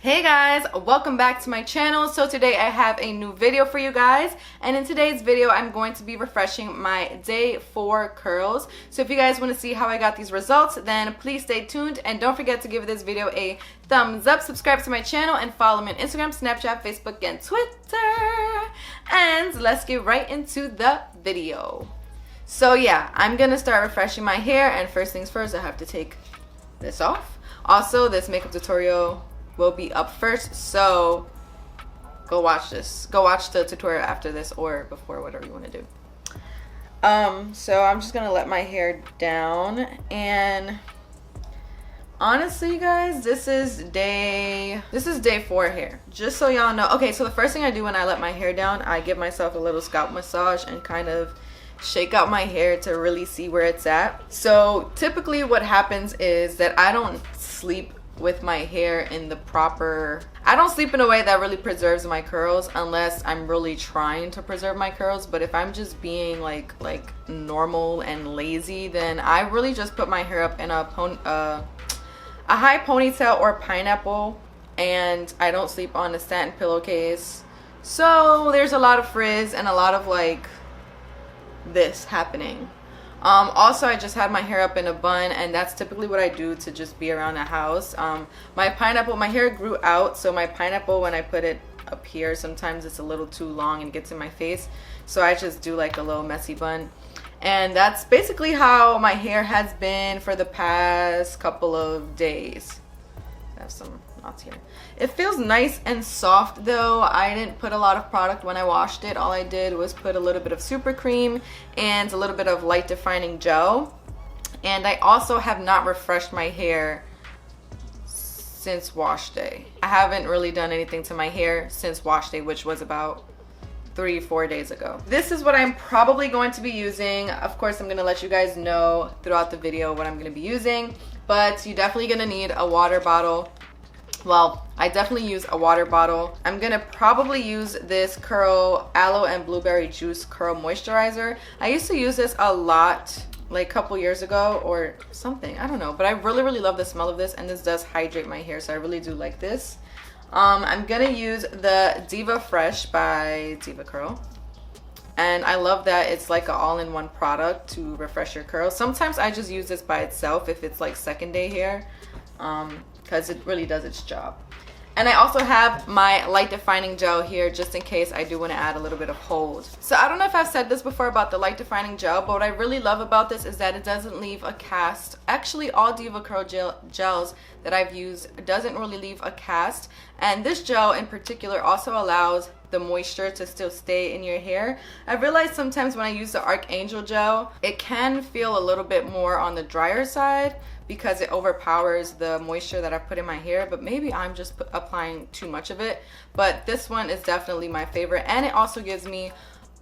Hey guys, welcome back to my channel. So today I have a new video for you guys, and in today's video I'm going to be refreshing my day 4 curls. So if you guys want to see how I got these results, then please stay tuned and don't forget to give this video a thumbs up, subscribe to my channel, and follow me on Instagram, Snapchat, Facebook, and Twitter. And let's get right into the video. So yeah, I'm gonna start refreshing my hair, and first things first, I have to take this off. Also, this makeup tutorial will be up first, so go watch this. Go watch the tutorial after this or before, whatever you want to do. So I'm just gonna let my hair down, and honestly guys, this is day 4 here, just so y'all know. Okay, so the first thing I do when I let my hair down, I give myself a little scalp massage and kind of shake out my hair to really see where it's at. So typically what happens is that I don't sleep with my hair in the proper, I don't sleep in a way that really preserves my curls unless I'm really trying to preserve my curls. But if I'm just being like normal and lazy, then I really just put my hair up in a high ponytail or pineapple, and I don't sleep on a satin pillowcase. So there's a lot of frizz and a lot of like this happening. Also, I just had my hair up in a bun, and that's typically what I do to just be around the house. My hair grew out, so my pineapple, when I put it up here, sometimes it's a little too long and gets in my face, so I just do like a little messy bun. And that's basically how my hair has been for the past couple of days. I have some knots here. It feels nice and soft though. I didn't put a lot of product when I washed it. All I did was put a little bit of super cream and a little bit of light defining gel. And I also have not refreshed my hair since wash day. I haven't really done anything to my hair since wash day, which was about 3-4 days ago. This is what I'm probably going to be using. Of course, I'm gonna let you guys know throughout the video what I'm gonna be using, but you're definitely gonna need a water bottle. Well, I definitely use a water bottle. I'm gonna probably use this Curl Aloe and Blueberry Juice Curl Moisturizer. I used to use this a lot like a couple years ago or something, I don't know, but I really love the smell of this, and this does hydrate my hair, so I really do like this. I'm gonna use the Diva Fresh by Diva Curl, and I love that it's like an all-in-one product to refresh your curls. Sometimes I just use this by itself if it's like second day hair, because it really does its job. And I also have my light defining gel here just in case I do want to add a little bit of hold. So I don't know if I've said this before about the light defining gel, but what I really love about this is that it doesn't leave a cast. Actually, all Diva Curl gels that I've used doesn't really leave a cast, and this gel in particular also allows the moisture to still stay in your hair. I realized sometimes when I use the Archangel gel, it can feel a little bit more on the drier side because it overpowers the moisture that I put in my hair, but maybe I'm just applying too much of it. But this one is definitely my favorite, and it also gives me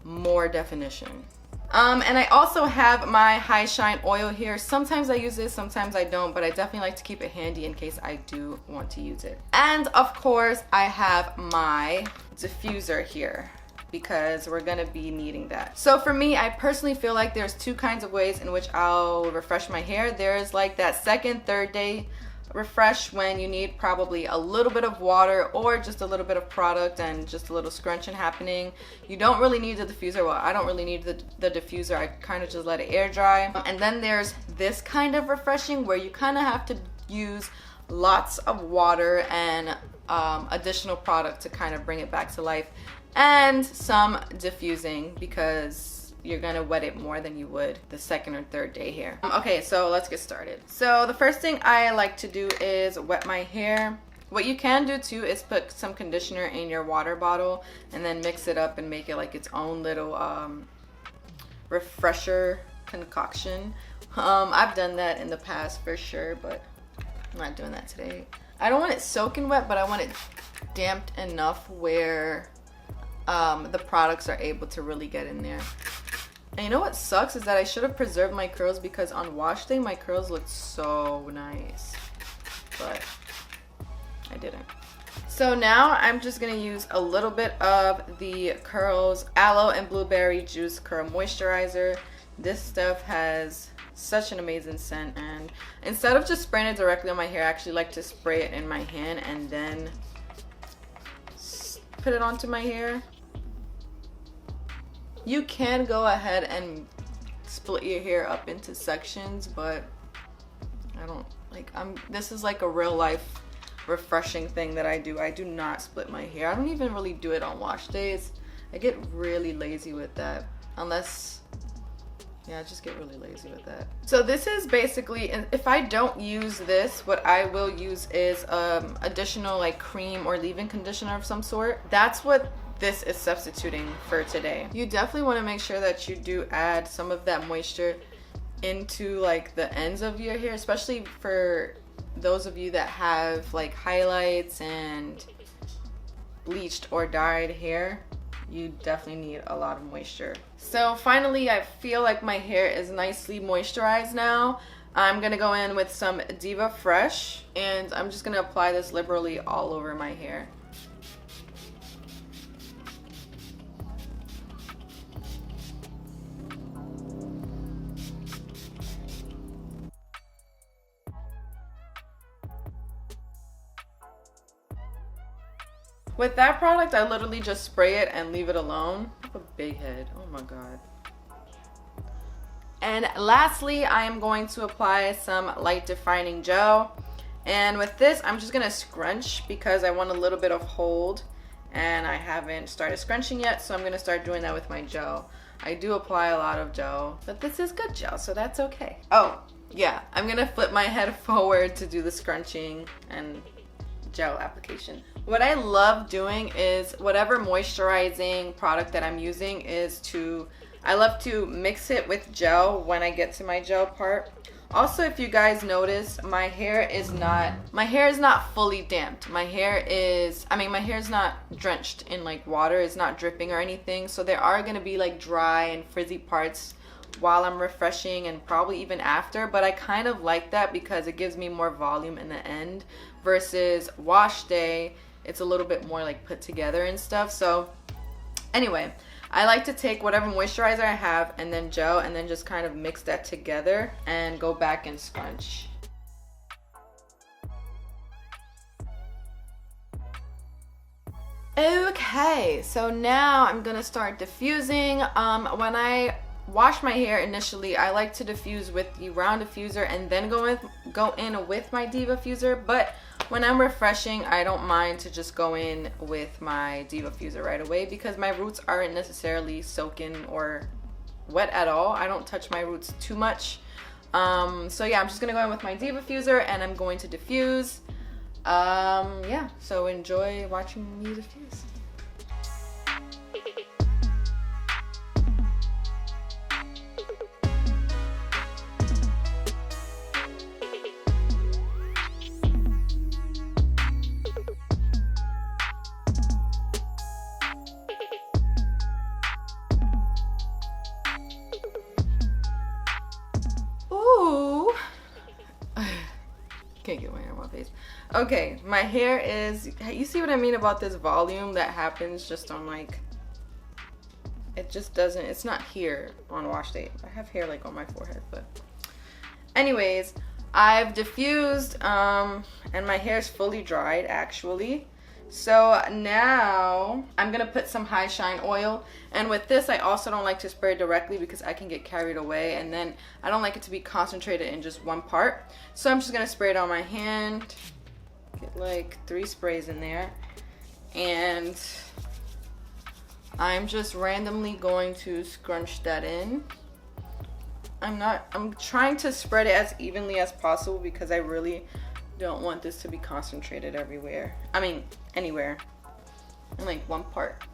more definition. And I also have my High Shine oil here. Sometimes I use this, sometimes I don't, but I definitely like to keep it handy in case I do want to use it. And of course, I have my diffuser here because we're gonna be needing that. So for me, I personally feel like there's 2 kinds of ways in which I'll refresh my hair. There's like that second, third day refresh when you need probably a little bit of water or just a little bit of product and just a little scrunching happening. You don't really need the diffuser. Well, I don't really need the diffuser. I kind of just let it air dry. And then there's this kind of refreshing where you kind of have to use lots of water and additional product to kind of bring it back to life, and some diffusing because you're gonna wet it more than you would the second or third day hair. Okay, so let's get started. So the first thing I like to do is wet my hair. What you can do too is put some conditioner in your water bottle and then mix it up and make it like its own little refresher concoction. I've done that in the past for sure, but I'm not doing that today. I don't want it soaking wet, but I want it damped enough where the products are able to really get in there. And you know what sucks is that I should have preserved my curls because on wash day my curls looked so nice, but I didn't. So now I'm just gonna use a little bit of the Curls Aloe and Blueberry Juice Curl Moisturizer. This stuff has such an amazing scent, and instead of just spraying it directly on my hair, I actually like to spray it in my hand and then put it onto my hair. You can go ahead and split your hair up into sections, but I don't like, this is like a real life refreshing thing that I do. I do not split my hair. I don't even really do it on wash days. I get really lazy with that, unless, yeah, I just get really lazy with that. So this is basically, if I don't use this, what I will use is additional like cream or leave-in conditioner of some sort. That's what this is substituting for today. You definitely want to make sure that you do add some of that moisture into like the ends of your hair, especially for those of you that have like highlights and bleached or dyed hair. You definitely need a lot of moisture. So finally, I feel like my hair is nicely moisturized now. I'm gonna go in with some Diva Fresh, and I'm just gonna apply this liberally all over my hair. With that product, I literally just spray it and leave it alone. I have a big head, oh my God. And lastly, I am going to apply some light defining gel. And with this, I'm just gonna scrunch because I want a little bit of hold, and I haven't started scrunching yet, so I'm gonna start doing that with my gel. I do apply a lot of gel, but this is good gel, so that's okay. Oh, yeah, I'm gonna flip my head forward to do the scrunching and gel application. What I love doing is whatever moisturizing product that I'm using I love to mix it with gel when I get to my gel part. Also, if you guys notice, my hair is not fully damped. My hair is not drenched in like water. It's not dripping or anything. So there are gonna be like dry and frizzy parts while I'm refreshing and probably even after, but I kind of like that because it gives me more volume in the end versus wash day. It's a little bit more like put together and stuff. So anyway, I like to take whatever moisturizer I have and then gel and then just kind of mix that together and go back and scrunch. Okay, so now I'm gonna start diffusing. When I wash my hair initially, I like to diffuse with the round diffuser and then go in with my Diva Fuser, but when I'm refreshing, I don't mind to just go in with my Diva Fuser right away because my roots aren't necessarily soaking or wet at all. I don't touch my roots too much. So yeah, I'm just gonna go in with my Diva Fuser and I'm going to diffuse. Yeah, so enjoy watching me diffuse. Can't get my hair on my face. Okay, my hair is, you see what I mean about this volume that happens just on like, it just doesn't, it's not here on wash day. I have hair like on my forehead, but anyways, I've diffused and my hair is fully dried actually. So now I'm gonna put some high shine oil, and with this I also don't like to spray directly because I can get carried away and then I don't like it to be concentrated in just one part. So I'm just gonna spray it on my hand, get like 3 sprays in there, and I'm just randomly going to scrunch that in. I'm trying to spread it as evenly as possible because I really don't want this to be concentrated everywhere. I mean, anywhere. In like one part.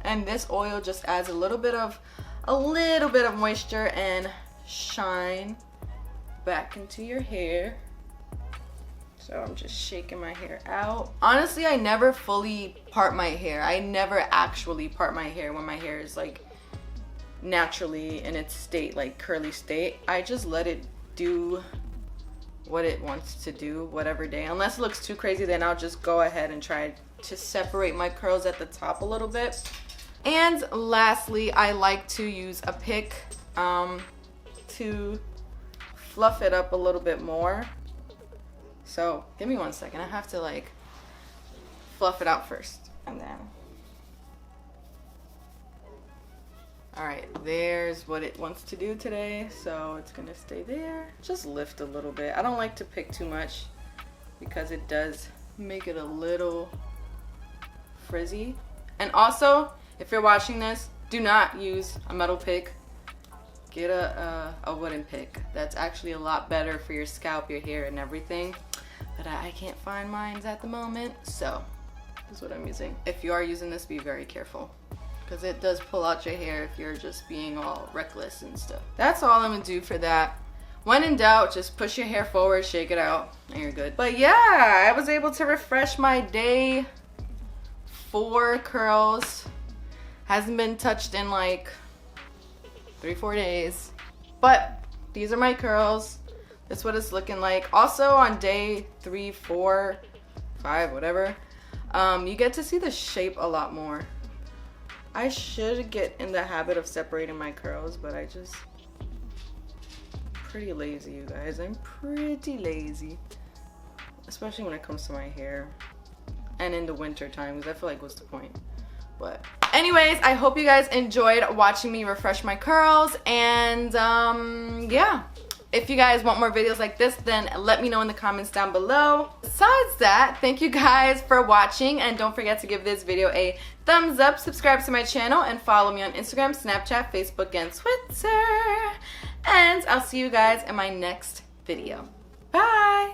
And this oil just adds a little bit of moisture and shine back into your hair. So I'm just shaking my hair out. Honestly, I never fully part my hair. I never actually part my hair when my hair is like naturally in its state, like curly state. I just let it do what it wants to do whatever day. Unless it looks too crazy, then I'll just go ahead and try to separate my curls at the top a little bit. And lastly, I like to use a pick to fluff it up a little bit more. So give me 1 second, I have to like fluff it out first and then All right, there's what it wants to do today. So it's gonna stay there. Just lift a little bit. I don't like to pick too much because it does make it a little frizzy. And also, if you're watching this, do not use a metal pick. Get a wooden pick. That's actually a lot better for your scalp, your hair, and everything. But I can't find mine at the moment, so this is what I'm using. If you are using this, be very careful, because it does pull out your hair if you're just being all reckless and stuff. That's all I'm gonna do for that. When in doubt, just push your hair forward, shake it out, and you're good. But yeah, I was able to refresh my day 4 curls. Hasn't been touched in like 3-4 days. But these are my curls. That's what it's looking like. Also on day 3, 4, 5, whatever, you get to see the shape a lot more. I should get in the habit of separating my curls, but I just pretty lazy, you guys. I'm pretty lazy, especially when it comes to my hair and in the winter time, because I feel like what's the point? But anyways, I hope you guys enjoyed watching me refresh my curls, and yeah, if you guys want more videos like this, then let me know in the comments down below. Besides that, thank you guys for watching, and don't forget to give this video a thumbs up, subscribe to my channel, and follow me on Instagram, Snapchat, Facebook, and Twitter. And I'll see you guys in my next video. Bye!